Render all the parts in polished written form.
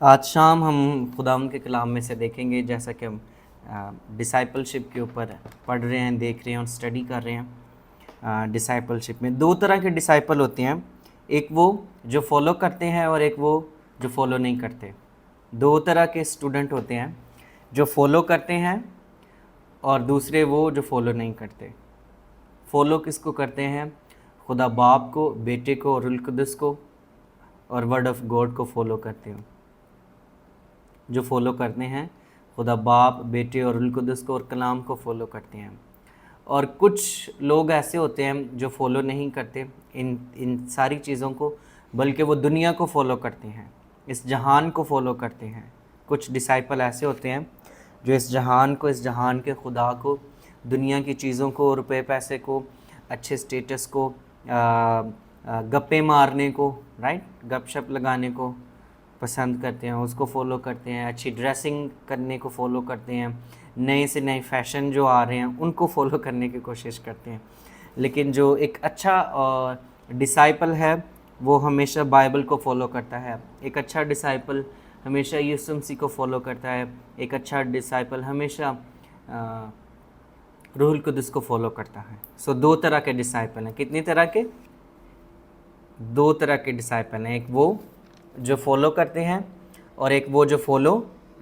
आज शाम हम खुदावंद के कलाम में से देखेंगे, जैसा कि हम डिसाइपलशिप के ऊपर पढ़ रहे हैं, देख रहे हैं और स्टडी कर रहे हैं। डिसाइपलशिप में दो तरह के डिसाइपल होते हैं, एक वो जो फॉलो करते हैं और एक वो जो फॉलो नहीं करते। दो तरह के स्टूडेंट होते हैं, जो फॉलो करते हैं और दूसरे वो जो फॉलो नहीं करते। फॉलो किसको करते हैं? खुदा बाप को, बेटे को और रूह कुद्दुस को और वर्ड ऑफ गॉड को फॉलो करते हैं। जो फॉलो करते हैं खुदा बाप, बेटे और रूह कुद्दुस को और कलाम को फॉलो करते हैं। और कुछ लोग ऐसे होते हैं जो फॉलो नहीं करते इन सारी चीज़ों को, बल्कि वो दुनिया को फॉलो करते हैं, इस जहान को फॉलो करते हैं। कुछ डिसाइपल ऐसे होते हैं जो इस जहान को, इस जहान के खुदा को, दुनिया की चीज़ों को, रुपए पैसे को, अच्छे स्टेटस को, गप्पे मारने को, राइट, गपशप लगाने को पसंद करते हैं, उसको फॉलो करते हैं। अच्छी ड्रेसिंग करने को फॉलो करते हैं, नए से नए फैशन जो आ रहे हैं उनको फॉलो करने की कोशिश करते हैं। लेकिन जो एक अच्छा डिसाइपल है वो हमेशा बाइबल को फॉलो करता है। एक अच्छा डिसाइपल हमेशा यीशु मसीह को फॉलो करता है। एक अच्छा डिसाइपल हमेशा रूहुल कुद्दुस को फॉलो करता है। सो दो तरह के डिसाइपल हैं। कितनी तरह के? दो तरह के डिसाइपल हैं। एक वो जो फॉलो करते हैं और एक वो जो फॉलो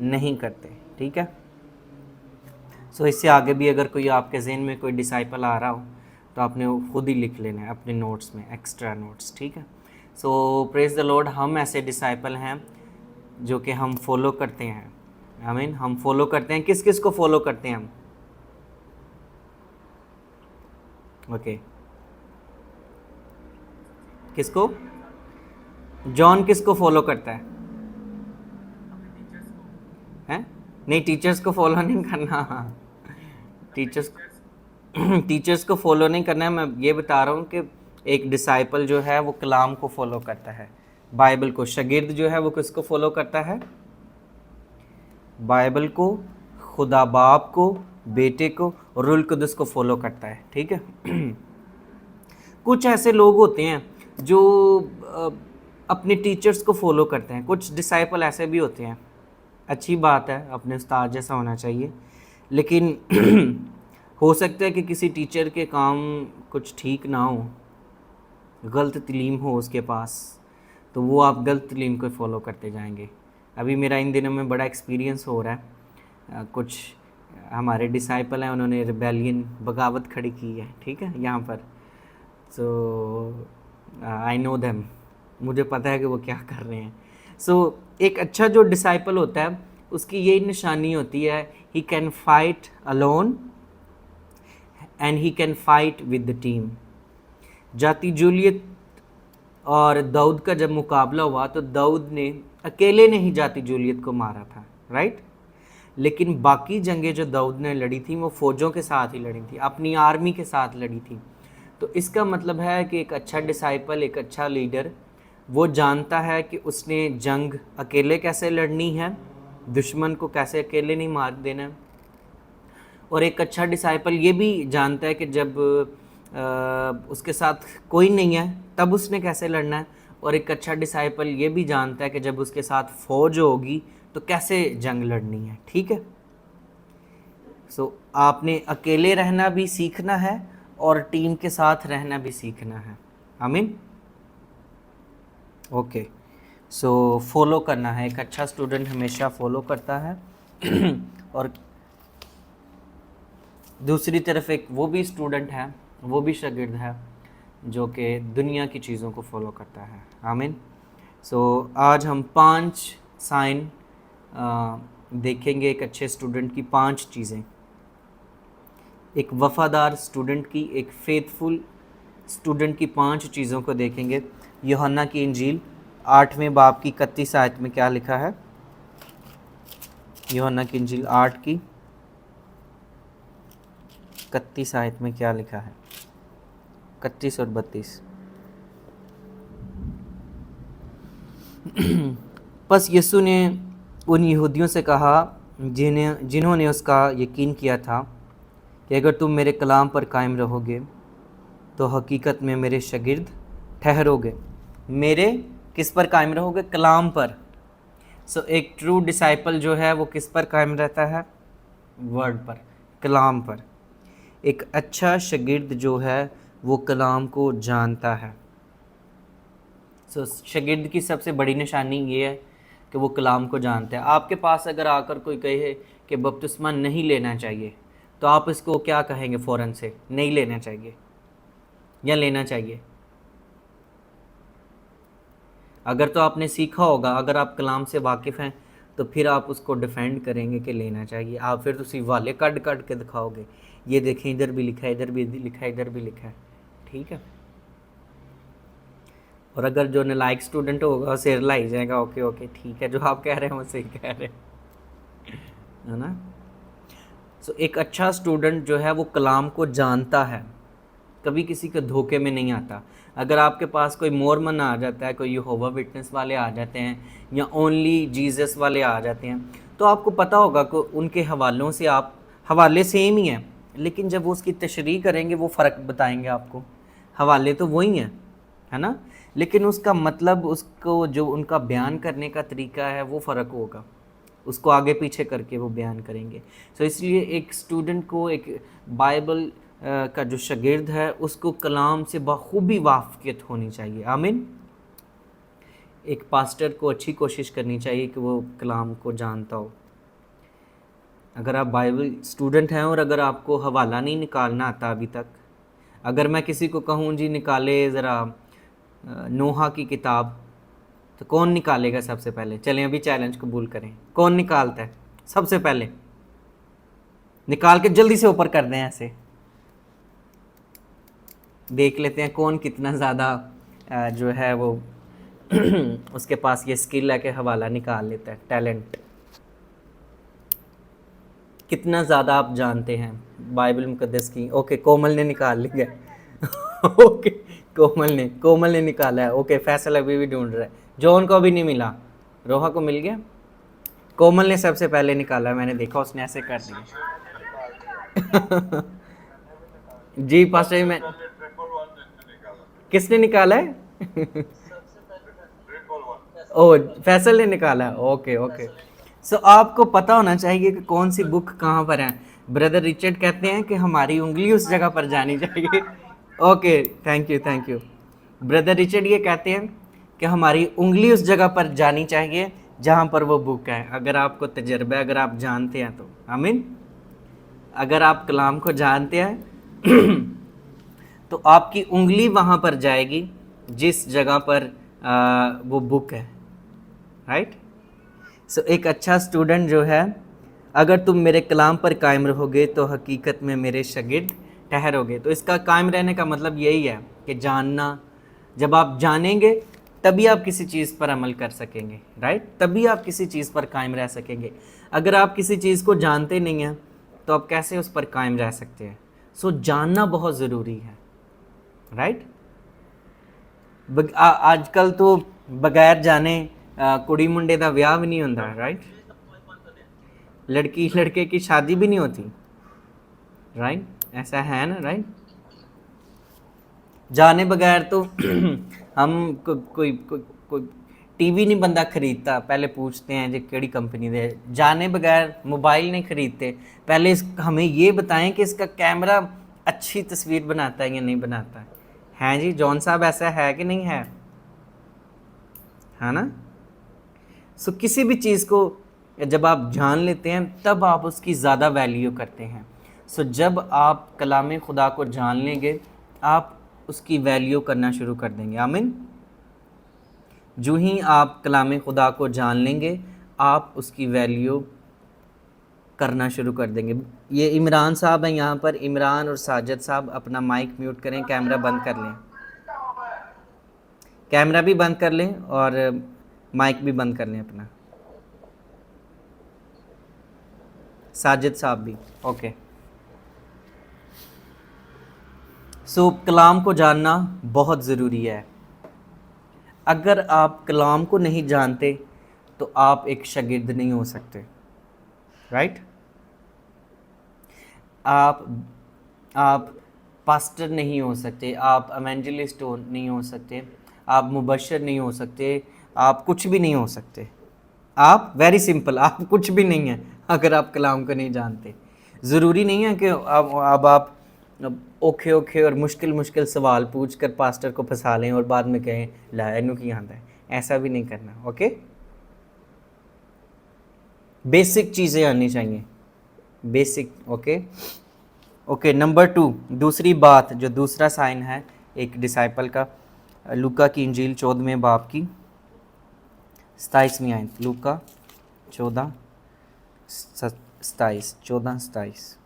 नहीं करते। ठीक है। सो इससे आगे भी अगर कोई आपके जहन में कोई डिसाइपल आ रहा हो तो आपने वो खुद ही लिख लेना है अपने नोट्स में, एक्स्ट्रा नोट्स। ठीक है। सो प्रेज द लॉर्ड, हम ऐसे डिसाइपल हैं जो कि हम फॉलो करते हैं। आमीन। हम फॉलो करते हैं। किस किस को फॉलो करते हैं हम? ओके किसको? जॉन किसको फॉलो करता है? हैं? नहीं, टीचर्स को फॉलो नहीं करना। टीचर्स टीचर्स को फॉलो नहीं करना है। मैं ये बता रहा हूँ कि एक डिसाइपल जो है वो कलाम को फॉलो करता है, बाइबल को। शागिर्द जो है वो किसको फॉलो करता है? बाइबल को, खुदा बाप को, बेटे को और रूह कुद्दुस को फॉलो करता है। ठीक है। कुछ ऐसे लोग होते हैं जो अपने टीचर्स को फॉलो करते हैं। कुछ डिसाइपल ऐसे भी होते हैं, अच्छी बात है, अपने उस्ताद जैसा होना चाहिए, लेकिन हो सकता है कि किसी टीचर के काम कुछ ठीक ना हो, गलत तलीम हो उसके पास, तो वो आप गलत तलीम को फॉलो करते जाएंगे। अभी मेरा इन दिनों में बड़ा एक्सपीरियंस हो रहा है। कुछ हमारे डिसाइपल हैं, उन्होंने रिबेलियन, बगावत खड़ी की है। ठीक है, यहाँ पर। सो आई नो देम, मुझे पता है कि वो क्या कर रहे हैं। सो एक अच्छा जो डिसाइपल होता है उसकी यही निशानी होती है, he can fight alone and he can fight with the team. जाती जूलियत और दाऊद का जब मुकाबला हुआ तो दाऊद ने अकेले ने ही जाती जूलियत को मारा था, राइट। लेकिन बाकी जंगें जो दाऊद ने लड़ी थी वो फौजों के साथ ही लड़ी थी, अपनी आर्मी के साथ लड़ी थी। तो इसका मतलब है कि एक अच्छा डिसाइपल, एक अच्छा लीडर, वो जानता है कि उसने जंग अकेले कैसे लड़नी है, दुश्मन को कैसे अकेले नहीं मार देना। और एक अच्छा डिसाइपल ये भी जानता है कि जब उसके साथ कोई नहीं है तब उसने कैसे लड़ना है। और एक अच्छा डिसाइपल ये भी जानता है कि जब उसके साथ फौज होगी तो कैसे जंग लड़नी है। ठीक है। सो आपने अकेले रहना भी सीखना है और टीम के साथ रहना भी सीखना है। आमीन। ओके। सो फॉलो करना है। एक अच्छा स्टूडेंट हमेशा फॉलो करता है और दूसरी तरफ एक वो भी स्टूडेंट है, वो भी शागिर्द है जो कि दुनिया की चीज़ों को फॉलो करता है। आमीन। सो आज हम 5 साइन देखेंगे एक अच्छे स्टूडेंट की, 5 चीज़ें। एक वफ़ादार स्टूडेंट की, एक फेथफुल स्टूडेंट की 5 चीज़ों को देखेंगे। यूहन्ना की इंजील 8वें बाब की 31 आयत में क्या लिखा है? यूहन्ना की इंजील 8 की 31 आयत में क्या लिखा है? 31 और 32। बस यीशु ने उन यहूदियों से कहा जिन्होंने उसका यकीन किया था कि अगर तुम मेरे कलाम पर कायम रहोगे तो हकीकत में मेरे शागिर्द ठहरोगे। मेरे किस पर कायम रहोगे? कलाम पर। सो एक ट्रू डिसाइपल जो है वो किस पर कायम रहता है? वर्ड पर, कलाम पर। एक अच्छा शागिर्द जो है वो कलाम को जानता है। सो शागिर्द की सबसे बड़ी निशानी ये है कि वो कलाम को जानते हैं। आपके पास अगर आकर कोई कहे कि बपतिस्मा नहीं लेना चाहिए, तो आप इसको क्या कहेंगे फ़ौरन से? नहीं लेना चाहिए या लेना चाहिए? अगर तो आपने सीखा होगा, अगर आप कलाम से वाकिफ़ हैं, तो फिर आप उसको डिफेंड करेंगे कि लेना चाहिए। आप फिर उसी वाले कट कट के दिखाओगे, ये देखें इधर भी लिखा है, इधर भी लिखा है, इधर भी लिखा है, ठीक है। और अगर जो नालायक स्टूडेंट होगा सिर लाई जाएगा, ओके ओके ठीक है, जो आप कह रहे हैं वो सही कह रहे हैं, है ना। सो एक अच्छा स्टूडेंट जो है वो कलाम को जानता है, कभी किसी के धोखे में नहीं आता। अगर आपके पास कोई मोरमन आ जाता है, कोई यहोवा विटनेस वाले आ जाते हैं, या ओनली जीसस वाले आ जाते हैं, तो आपको पता होगा कि उनके हवालों से आप, हवाले सेम ही हैं, लेकिन जब वो उसकी तशरीह करेंगे वो फ़र्क बताएंगे आपको। हवाले तो वही हैं, है ना, लेकिन उसका मतलब, उसको जो उनका बयान करने का तरीका है वो फ़र्क होगा, उसको आगे पीछे करके वो बयान करेंगे। सो इसलिए एक स्टूडेंट को, एक बाइबल का जो शागिर्द है, उसको कलाम से बखूबी वाक़फ़ियत होनी चाहिए। आमीन। एक पास्टर को अच्छी कोशिश करनी चाहिए कि वो कलाम को जानता हो। अगर आप बाइबल स्टूडेंट हैं और अगर आपको हवाला नहीं निकालना आता अभी तक, अगर मैं किसी को कहूँ जी निकाले ज़रा नोहा की किताब, तो कौन निकालेगा सबसे पहले? चलें अभी चैलेंज कबूल करें, कौन निकालता है सबसे पहले? निकाल के जल्दी से ऊपर कर दें, ऐसे देख लेते हैं कौन कितना ज़्यादा जो है वो उसके पास ये स्किल है कि हवाला निकाल लेता है, टैलेंट कितना ज़्यादा आप जानते हैं बाइबल मुकद्दस की। ओके, कोमल ने निकाल लिया ओके, कोमल ने निकाला है। ओके, फैसल अभी भी ढूंढ रहा है, जॉन को अभी नहीं मिला, रोहा को मिल गया। कोमल ने सबसे पहले निकाला, मैंने देखा उसने ऐसे कर दिया जी पास्टर, मैं किसने निकाला है ओ, फैसल ने निकाला है। ओके ओके, सो आपको पता होना चाहिए कि कौन सी बुक कहाँ पर है। ब्रदर रिचर्ड कहते हैं कि हमारी उंगली उस जगह पर जानी चाहिए okay, thank you. Brother Richard ये कहते हैं कि हमारी उंगली उस जगह पर जानी चाहिए जहाँ पर वो बुक है। अगर आपको तजर्बा है, अगर आप जानते हैं तो आमीन। अगर आप कलाम को जानते हैं तो आपकी उंगली वहाँ पर जाएगी जिस जगह पर वो बुक है, राइट। सो एक अच्छा स्टूडेंट जो है, अगर तुम मेरे कलाम पर कायम रहोगे तो हकीकत में मेरे शागिर्द ठहरोगे। तो इसका कायम रहने का मतलब यही है कि जानना। जब आप जानेंगे तभी आप किसी चीज़ पर अमल कर सकेंगे, राइट, तभी आप किसी चीज़ पर कायम रह सकेंगे। अगर आप किसी चीज़ को जानते नहीं हैं तो आप कैसे उस पर कायम रह सकते हैं? सो जानना बहुत ज़रूरी है, राइट। आजकल तो बगैर जाने कुड़ी मुंडे का विआह भी नहीं होता, राइट। लड़की लड़के की शादी भी नहीं होती, राइट, ऐसा है ना, राइट। जाने बगैर तो हम कोई टीवी नहीं बंदा खरीदता, पहले पूछते हैं जी केड़ी कंपनी दे। जाने बगैर मोबाइल नहीं खरीदते, पहले हमें ये बताएं कि इसका कैमरा अच्छी तस्वीर बनाता है या नहीं बनाता है जी जॉन साहब, ऐसा है कि नहीं है ना। सो किसी भी चीज़ को जब आप जान लेते हैं तब आप उसकी ज़्यादा वैल्यू करते हैं। सो जब आप कलाम खुदा को जान लेंगे आप उसकी वैल्यू करना शुरू कर देंगे। आमीन। जो ही आप कलाम खुदा को जान लेंगे आप उसकी वैल्यू करना शुरू कर देंगे। ये इमरान साहब हैं यहाँ पर, इमरान और साजिद साहब अपना माइक म्यूट करें, कैमरा बंद कर लें, कैमरा भी बंद कर लें और माइक भी बंद कर लें अपना। साजिद साहब भी, ओके। सो कलाम को जानना बहुत ज़रूरी है। अगर आप कलाम को नहीं जानते तो आप एक शागिर्द नहीं हो सकते, राइट। आप पास्टर नहीं हो सकते, आप एवेंजलिस्ट नहीं हो सकते, आप मुबशर नहीं हो सकते, आप कुछ भी नहीं हो सकते, आप वेरी सिंपल, आप कुछ भी नहीं है अगर आप कलाम को नहीं जानते। ज़रूरी नहीं है कि अब आप औखे औखे और मुश्किल मुश्किल सवाल पूछ कर पास्टर को फंसा लें और बाद में कहें ला इनू की आता है। ऐसा भी नहीं करना। ओके, बेसिक चीज़ें आनी चाहिए, बेसिक। Okay okay. नंबर 2, दूसरी बात, जो दूसरा साइन है एक डिसाइपल का, लूका की इंजील 14वें बाब की 27वीं आयत। लूका 14:27।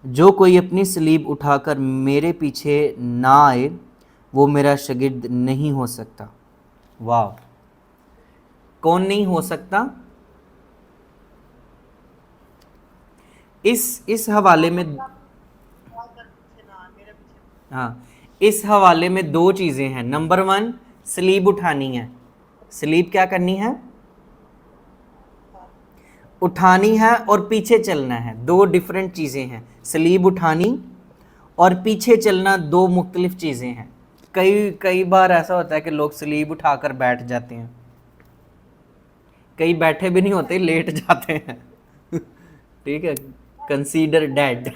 जो कोई अपनी सलीब उठाकर मेरे पीछे ना आए वो मेरा शागिर्द नहीं हो सकता। वाह, कौन नहीं हो सकता? इस हवाले में, हाँ, इस हवाले में दो चीज़ें हैं। नंबर 1, सलीब उठानी है। सलीब क्या करनी है? उठानी है और पीछे चलना है। दो डिफरेंट चीज़ें हैं। सलीब उठानी और पीछे चलना दो मुख्तलिफ चीज़ें हैं। कई कई बार ऐसा होता है कि लोग सलीब उठाकर बैठ जाते हैं, कई बैठे भी नहीं होते, लेट जाते हैं। ठीक है, कंसीडर डेड।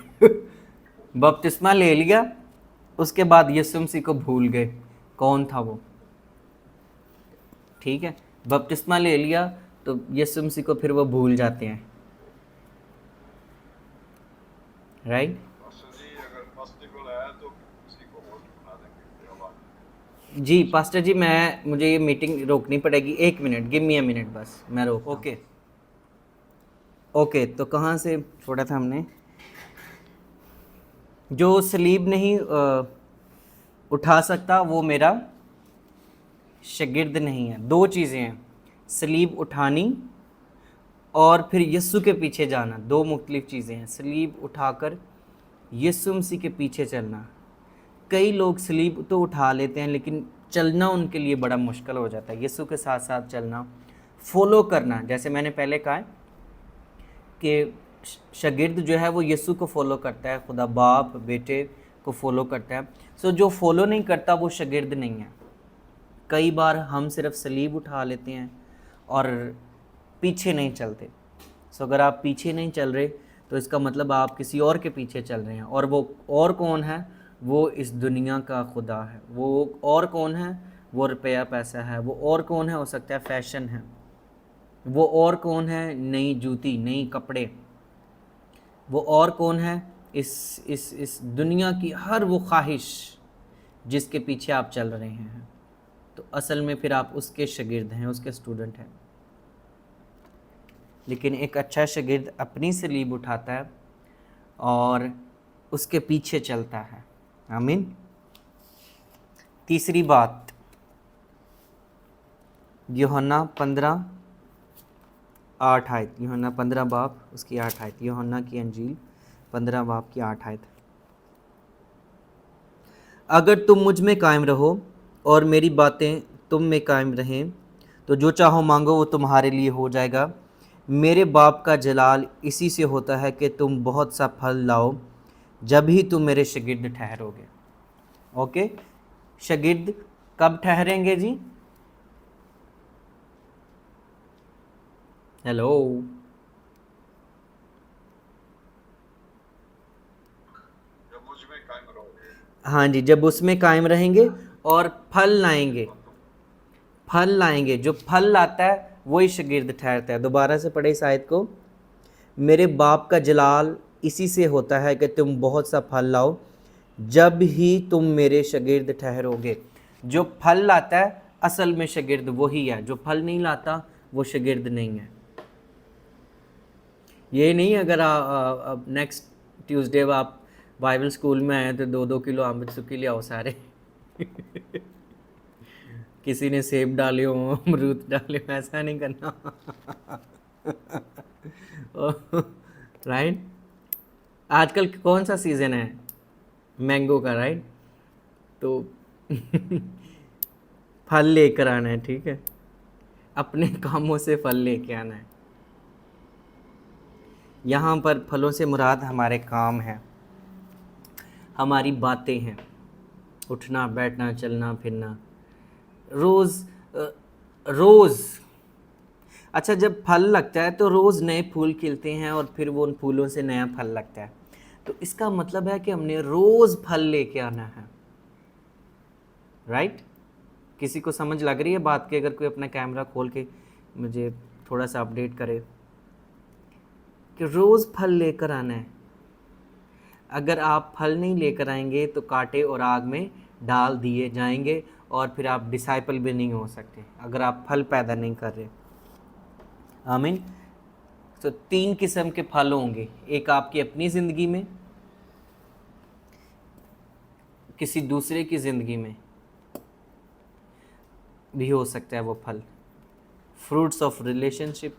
बपतिस्मा ले लिया, उसके बाद यीशु मसीह को भूल गए कौन था वो। ठीक है, बपतिस्मा ले लिया तो यीशु मसीह को फिर वो भूल जाते हैं। राइट? जी पास्टर जी, मुझे ये मीटिंग रोकनी पड़ेगी। 1 minute, give me a minute बस, मैं रोक। Okay okay. तो कहाँ से छोड़ा था हमने? जो सलीब नहीं उठा सकता वो मेरा शागिर्द नहीं है। दो चीज़ें हैं, सलीब उठानी और फिर यीशु के पीछे जाना, दो मुख्तलिफ चीज़ें हैं। सलीब उठाकर यीशु मसीह के पीछे चलना। कई लोग सलीब तो उठा लेते हैं लेकिन चलना उनके लिए बड़ा मुश्किल हो जाता है। यीशु के साथ साथ चलना, फॉलो करना, जैसे मैंने पहले कहा कि शागिर्द जो है वो यीशु को फॉलो करता है, खुदा बाप बेटे को फॉलो करता है। सो जो फॉलो नहीं करता वो शागिर्द नहीं है। कई बार हम सिर्फ सलीब उठा लेते हैं और पीछे नहीं चलते। सो अगर आप पीछे नहीं चल रहे तो इसका मतलब आप किसी और के पीछे चल रहे हैं। और वो और कौन है? वो इस दुनिया का खुदा है। वो और कौन है? वो रुपया पैसा है। वो और कौन है? हो सकता है फैशन है। वो और कौन है? नई जूती, नई कपड़े। वो और कौन है? इस दुनिया की हर वो ख्वाहिश जिसके पीछे आप चल रहे हैं। तो असल में फिर आप उसके शागिर्द हैं, उसके स्टूडेंट हैं। लेकिन एक अच्छा शागिर्द अपनी सलीब उठाता है और उसके पीछे चलता है। आमीन। तीसरी बात, यूहन्ना 15:8 आयत। यूहन्ना 15 बाब उसकी 8 आयत। यूहन्ना की अंजील 15 बाब की 8 आयत। अगर तुम मुझ में कायम रहो और मेरी बातें तुम में कायम रहें तो जो चाहो मांगो वो तुम्हारे लिए हो जाएगा। मेरे बाप का जलाल इसी से होता है कि तुम बहुत सा फल लाओ, जब ही तुम मेरे शागिर्द ठहरोगे। ओके, शागिर्द कब ठहरेंगे जी? हेलो, हाँ जी, जब उसमें कायम रहेंगे और फल लाएंगे। फल लाएंगे, जो फल लाता है वही शागिर्द ठहरता है। दोबारा से पढ़े इस आयत को। मेरे बाप का जलाल इसी से होता है कि तुम बहुत सा फल लाओ, जब ही तुम मेरे शागिर्द ठहरोगे। जो फल लाता है असल में शागिर्द वही है, जो फल नहीं लाता वो शागिर्द नहीं है। ये नहीं अगर आप नेक्स्ट ट्यूसडे आप बाइबल स्कूल में आए तो 2-2 किलो अमृत सुखी ले आओ सारे। किसी ने सेब डाले हो, अमरूद डाले हो, ऐसा नहीं करना। राइट? आजकल कौन सा सीज़न है? मैंगो का, राइट? तो फल लेकर आना है, ठीक है? अपने कामों से फल लेके आना है। यहाँ पर फलों से मुराद हमारे काम है। हमारी बातें हैं, उठना बैठना चलना फिरना, रोज़ रोज़। अच्छा, जब फल लगता है तो रोज़ नए फूल खिलते हैं और फिर वो उन फूलों से नया फल लगता है। तो इसका मतलब है कि हमने रोज़ फल लेके आना है, राइट? किसी को समझ लग रही है बात की? अगर कोई अपना कैमरा खोल के मुझे थोड़ा सा अपडेट करे कि रोज़ फल लेकर आना है। अगर आप फल नहीं लेकर आएंगे तो कांटे और आग में डाल दिए जाएंगे और फिर आप डिसाइपल भी नहीं हो सकते अगर आप फल पैदा नहीं कर रहे। आमीन। तो 3 किस्म के फल होंगे, एक आपकी अपनी ज़िंदगी में, किसी दूसरे की ज़िंदगी में भी हो सकता है वो फल। फ्रूट्स ऑफ रिलेशनशिप,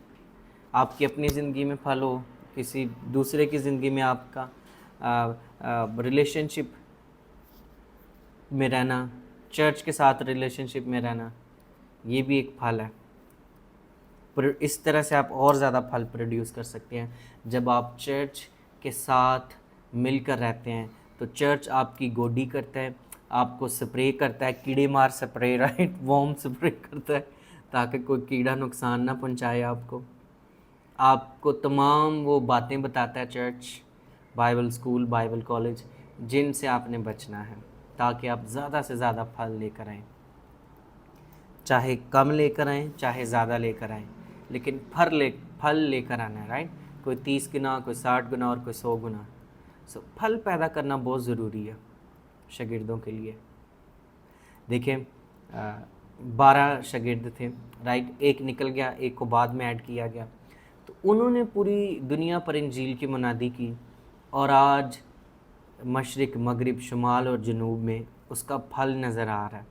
आपकी अपनी ज़िंदगी में फल हो, किसी दूसरे की ज़िंदगी में आपका रिलेशनशिप में रहना, चर्च के साथ रिलेशनशिप में रहना, ये भी एक फल है। पर इस तरह से आप और ज़्यादा फल प्रोड्यूस कर सकते हैं जब आप चर्च के साथ मिलकर रहते हैं। तो चर्च आपकी गोडी करता है, आपको स्प्रे करता है, कीड़े मार स्प्रे, राइट, वॉर्म स्प्रे करता है ताकि कोई कीड़ा नुकसान ना पहुंचाए आपको तमाम वो बातें बताता है church, Bible school, Bible college, जिनसे आपने बचना है ताकि आप ज़्यादा से ज़्यादा फल लेकर आएँ। चाहे कम लेकर आएँ चाहे ज़्यादा लेकर आएँ, लेकिन फल लेकर आना है, राइट? कोई 30 गुना, कोई 60 गुना और कोई 100 गुना। सो फल पैदा करना बहुत ज़रूरी है शागिर्दों के लिए। देखें, 12 शागिर्द थे, राइट? एक निकल गया, एक को बाद में ऐड किया गया। तो उन्होंने पूरी दुनिया पर इंजील की मुनादी की और आज मशरिक, मगरिब, शुमाल और जनूब में उसका फल नज़र आ रहा है।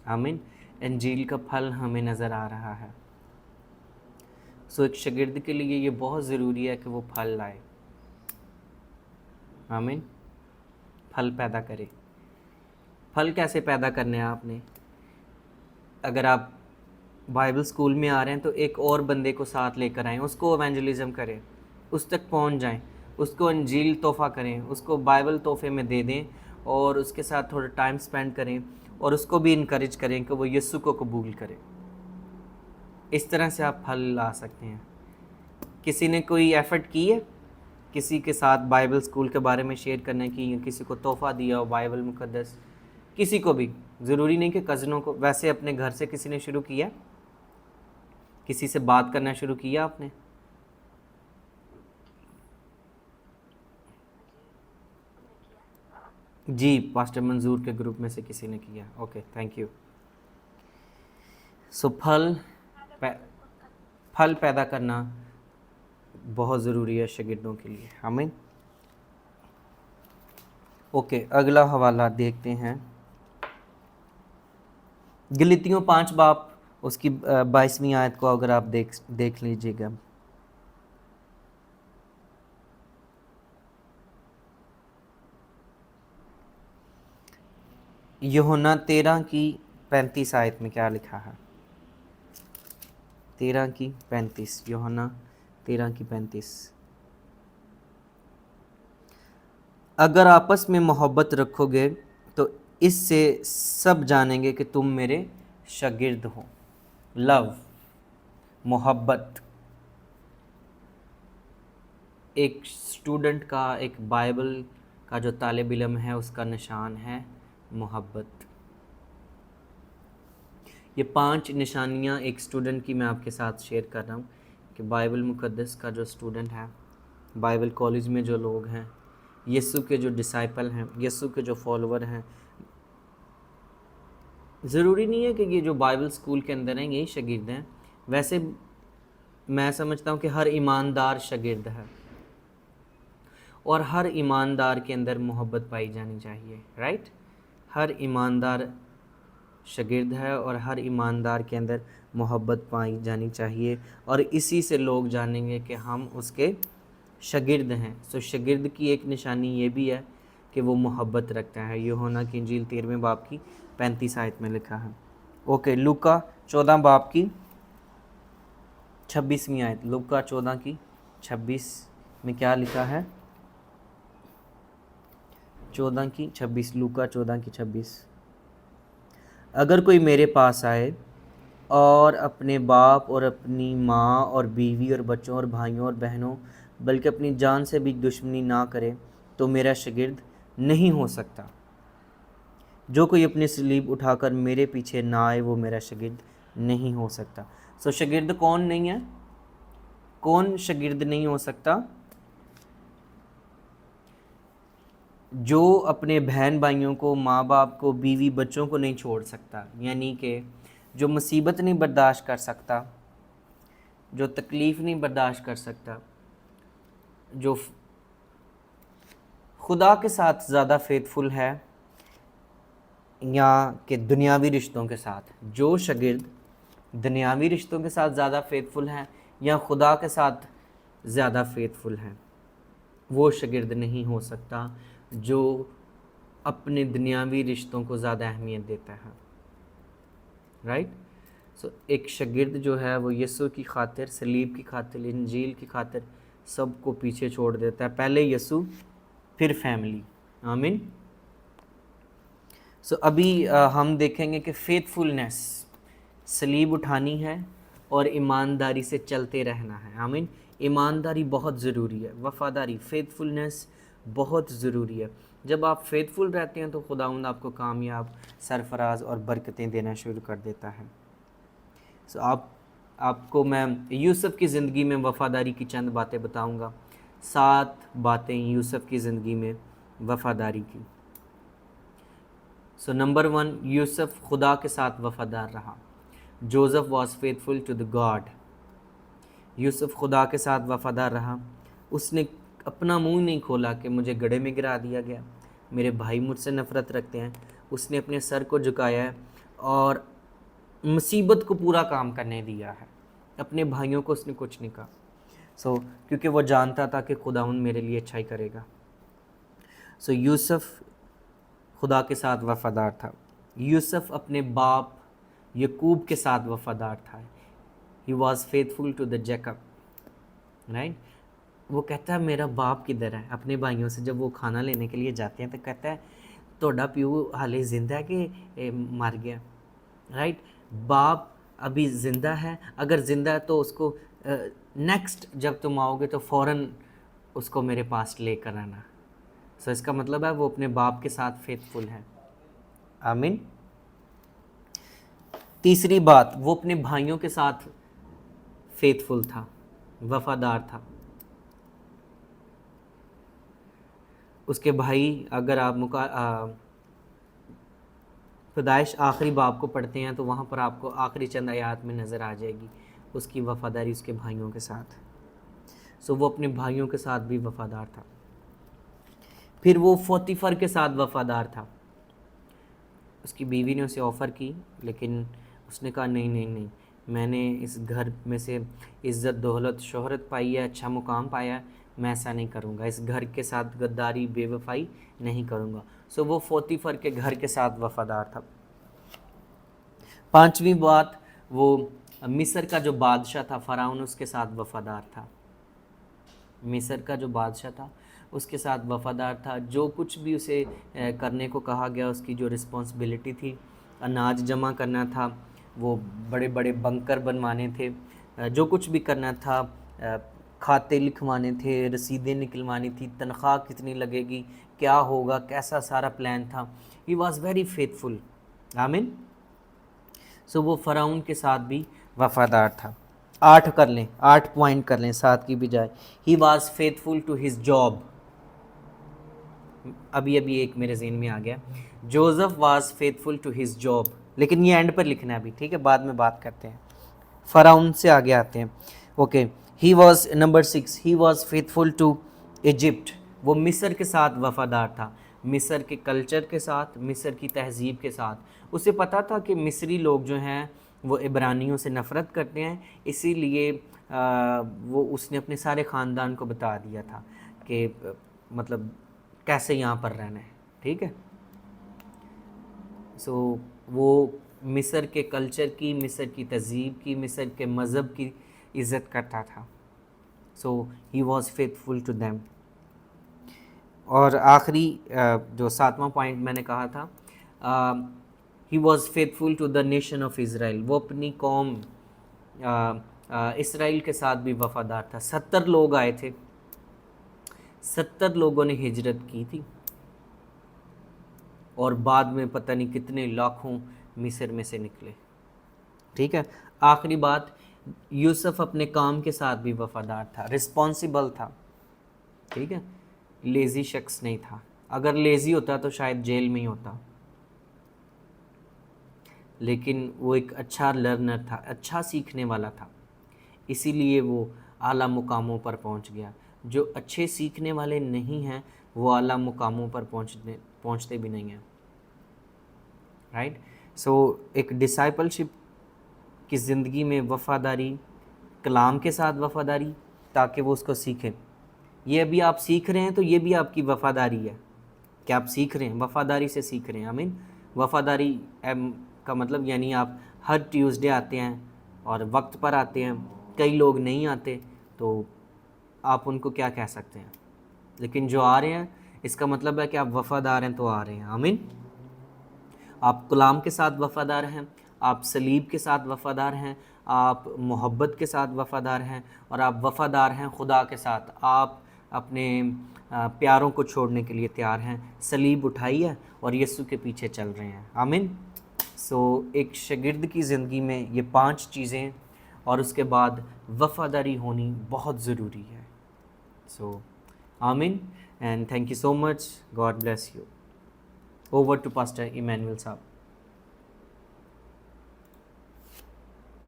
आमीन। इंजील का फल हमें नज़र आ रहा है। सो एक शागिर्द के लिए ये बहुत ज़रूरी है कि वो फल लाए। आमीन। फल पैदा करे। फल कैसे पैदा करने हैं आपने? अगर आप बाइबल स्कूल में आ रहे हैं तो एक और बंदे को साथ लेकर आएँ, उसको एवेंजलिज्म करें, उस तक पहुंच जाएं, उसको इंजील तोहफ़ा करें, उसको बाइबल तोहफे में दे दें और उसके साथ थोड़ा टाइम स्पेंड करें और उसको भी इनकरेज करें कि वो यीशु को कबूल करे। इस तरह से आप फल ला सकते हैं। किसी ने कोई एफ़र्ट की है किसी के साथ बाइबल स्कूल के बारे में शेयर करने की, या किसी को तोहफ़ा दिया हो बाइबल मुक़द्दस, किसी को भी, ज़रूरी नहीं कि कज़नों को, वैसे अपने घर से किसी ने शुरू किया, किसी से बात करना शुरू किया आपने? जी, पास्टर मंजूर के ग्रुप में से किसी ने किया। Okay, thank you. सो फल पैदा करना बहुत ज़रूरी है शागिर्दों के लिए। आमीन। ओके, अगला हवाला देखते हैं। गलीतियों 5 बाब उसकी 22वीं आयत को अगर आप देख लीजिएगा। यूहन्ना 13 की 35 आयत में क्या लिखा है? 13 की 35, यूहन्ना 13 की 35। अगर आपस में मोहब्बत रखोगे तो इससे सब जानेंगे कि तुम मेरे शागिर्द हो। लव, मोहब्बत, एक स्टूडेंट का, एक बाइबल का जो तालिब इल्म है उसका निशान है मोहब्बत। ये 5 निशानियाँ एक स्टूडेंट की मैं आपके साथ शेयर कर रहा हूँ कि बाइबल मुक़द्दस का जो स्टूडेंट है, बाइबल कॉलेज में जो लोग हैं, यीशु के जो डिसाइपल हैं, यीशु के जो फॉलोवर हैं, ज़रूरी नहीं है कि ये जो बाइबल स्कूल के अंदर हैं यही शागिर्द हैं। वैसे मैं समझता हूँ कि हर ईमानदार शागिर्द है और हर ईमानदार के अंदर मोहब्बत पाई जानी चाहिए, राइट? हर ईमानदार शागिर्द है और हर ईमानदार के अंदर मोहब्बत पाई जानी चाहिए और इसी से लोग जानेंगे कि हम उसके शागिर्द हैं। सो शागिर्द की एक निशानी ये भी है कि वो मोहब्बत रखता है। यूहन्ना की इंजील 13वें बाब की 35 आयत में लिखा है। ओके, लूका 14 बाब की 26वीं आयत, लूका 14 की 26 में क्या लिखा है? 14:26, लूका 14:26। अगर कोई मेरे पास आए और अपने बाप और अपनी माँ और बीवी और बच्चों और भाइयों और बहनों बल्कि अपनी जान से भी दुश्मनी ना करे तो मेरा शागिर्द नहीं हो सकता। जो कोई अपनी सलीब उठाकर मेरे पीछे ना आए वो मेरा शागिर्द नहीं हो सकता। सो शागिर्द कौन नहीं है? कौन शागिर्द नहीं हो सकता? जो अपने बहन भाइयों को, माँ बाप को, बीवी बच्चों को नहीं छोड़ सकता, यानी कि जो मुसीबत नहीं बर्दाश्त कर सकता, जो तकलीफ़ नहीं बर्दाश्त कर सकता, जो खुदा के साथ ज़्यादा फेथफुल है या कि दुनियावी रिश्तों के साथ। जो शागिर्द दुनियावी रिश्तों के साथ ज़्यादा फेथफुल है या खुदा के साथ ज़्यादा फेथफुल है, वो शागिर्द नहीं हो सकता जो अपने दुनियावी रिश्तों को ज़्यादा अहमियत देता है। राइट? सो एक शागिर्द जो है वो यीशु की खातिर, सलीब की खातिर, इंजील की खातिर सबको पीछे छोड़ देता है। पहले यीशु फिर फैमिली। आमीन। सो अभी हम देखेंगे कि फेथफुलनेस, सलीब उठानी है और ईमानदारी से चलते रहना है। आमीन। ईमानदारी बहुत ज़रूरी है, वफ़ादारी, फेथफुलनेस बहुत ज़रूरी है। जब आप फेथफुल रहते हैं तो खुदावंद आपको कामयाब, सरफराज और बरकतें देना शुरू कर देता है। सो आपको मैं यूसुफ की ज़िंदगी में वफ़ादारी की चंद बातें बताऊंगा। 7 बातें यूसुफ की ज़िंदगी में वफ़ादारी की। सो नंबर 1, यूसुफ खुदा के साथ वफ़ादार रहा। Joseph was faithful to the God. Yusuf खुदा के साथ वफ़ादार रहा। उसने अपना मुंह नहीं खोला कि मुझे गड्ढे में गिरा दिया गया, मेरे भाई मुझसे नफ़रत रखते हैं। उसने अपने सर को झुकाया है और मुसीबत को पूरा काम करने दिया है। अपने भाइयों को उसने कुछ नहीं कहा। क्योंकि वो जानता था कि खुदावंद मेरे लिए अच्छाई करेगा। यूसुफ खुदा के साथ वफ़ादार था। यूसुफ अपने बाप यकूब के साथ वफ़ादार था। He was faithful to the Jacob. Right? वो कहता है मेरा बाप किधर है? अपने भाइयों से जब वो खाना लेने के लिए जाते हैं तो कहता है तोड़ा प्यू हाले जिंदा है कि मर गया। राइट? बाप अभी ज़िंदा है, अगर ज़िंदा है तो उसको नेक्स्ट जब तुम आओगे तो फ़ौरन उसको मेरे पास लेकर आना। इसका मतलब है वो अपने बाप के साथ फेथफुल है। आमीन। तीसरी बात, वो अपने भाइयों के साथ फेथफुल था, वफ़ादार था। उसके भाई, अगर आप पैदाइश आखिरी बाब को पढ़ते हैं तो वहाँ पर आपको आखिरी चंद आयात में नज़र आ जाएगी उसकी वफ़ादारी उसके भाइयों के साथ। वो अपने भाइयों के साथ भी वफ़ादार था। फिर वो पोतीफर के साथ वफ़ादार था। उसकी बीवी ने उसे ऑफ़र की, लेकिन उसने कहा नहीं नहीं नहीं, मैंने इस घर में से इज़्ज़त, दौलत, शोहरत पाई है, अच्छा मुकाम पाया है, मैं ऐसा नहीं करूँगा, इस घर के साथ गद्दारी, बेवफाई नहीं करूँगा। वो पोतीफर के घर के साथ वफ़ादार था। पांचवी बात, वो मिस्र का जो बादशाह था फ़राउन, उसके साथ वफ़ादार था। मिस्र का जो बादशाह था उसके साथ वफ़ादार था। जो कुछ भी उसे करने को कहा गया, उसकी जो रिस्पॉन्सिबिलिटी थी, अनाज जमा करना था, वो बड़े बड़े बंकर बनवाने थे, जो कुछ भी करना था, खाते लिखवाने थे, रसीदें निकलवानी थी, तनख्वाह कितनी लगेगी, क्या होगा, कैसा सारा प्लान था। He was very faithful. आमीन। वो फ़राउन के साथ भी वफ़ादार था। 8 कर लें, 8 पॉइंट कर लें 7 की बजाय। He was faithful to his job. अभी एक मेरे ज़हन में आ गया, Joseph was faithful to his job, लेकिन ये एंड पर लिखना है अभी, ठीक है, बाद में बात करते हैं। फ़राउन से आगे आते हैं। Okay, he was number 6, he was faithful to Egypt. वो मिस्र के साथ वफ़ादार था, मिस्र के कल्चर के साथ, मिस्र की तहज़ीब के साथ। उसे पता था कि मिस्री लोग जो हैं वो इब्रानियों से नफ़रत करते हैं, इसीलिए वो उसने अपने सारे ख़ानदान को बता दिया था कि मतलब कैसे यहाँ पर रहना है, ठीक है। वो मिस्र के कल्चर की, मिस्र की तहज़ीब की, मिस्र के मज़हब की इज़्ज़त करता था। He was faithful to them. और आखिरी जो 7वां पॉइंट मैंने कहा था, he was faithful to the nation of Israel, वो अपनी कौम इसराइल के साथ भी वफादार था। 70 लोग आए थे, 70 लोगों ने हिजरत की थी, और बाद में पता नहीं कितने लाखों मिस्र में से निकले। ठीक है, आखिरी बात, यूसुफ अपने काम के साथ भी वफादार था, रिस्पॉन्सिबल था। ठीक है, लेज़ी शख्स नहीं था। अगर लेज़ी होता तो शायद जेल में ही होता, लेकिन वो एक अच्छा लर्नर था, अच्छा सीखने वाला था, इसीलिए वो आला मुकामों पर पहुंच गया। जो अच्छे सीखने वाले नहीं हैं वो आला मुकामों पर पहुंचते भी नहीं हैं। राइट। सो एक डिसाइपलशिप की ज़िंदगी में वफ़ादारी, कलाम के साथ वफ़ादारी, ताकि वो उसको सीखें। ये अभी आप सीख रहे हैं तो ये भी आपकी वफ़ादारी है कि आप सीख रहे हैं, वफ़ादारी से सीख रहे हैं। आई मीन वफ़ादारी का मतलब यानी आप हर ट्यूसडे आते हैं और वक्त पर आते हैं। कई लोग नहीं आते तो आप उनको क्या कह सकते हैं, लेकिन जो आ रहे हैं इसका मतलब है कि आप वफ़ादार हैं तो आ रहे हैं। आमीन। आप कलाम के साथ वफ़ादार हैं, आप सलीब के साथ वफ़ादार हैं, आप मोहब्बत के साथ वफ़ादार हैं, और आप वफ़ादार हैं खुदा के साथ। आप अपने प्यारों को छोड़ने के लिए तैयार हैं, सलीब उठाई है और यीशु के पीछे चल रहे हैं। आमीन। सो एक शागिर्द की ज़िंदगी में ये 5 चीज़ें और उसके बाद वफ़ादारी होनी बहुत ज़रूरी है। सो आमीन and thank you so much. God bless you. Over to pastor Emmanuel साहब।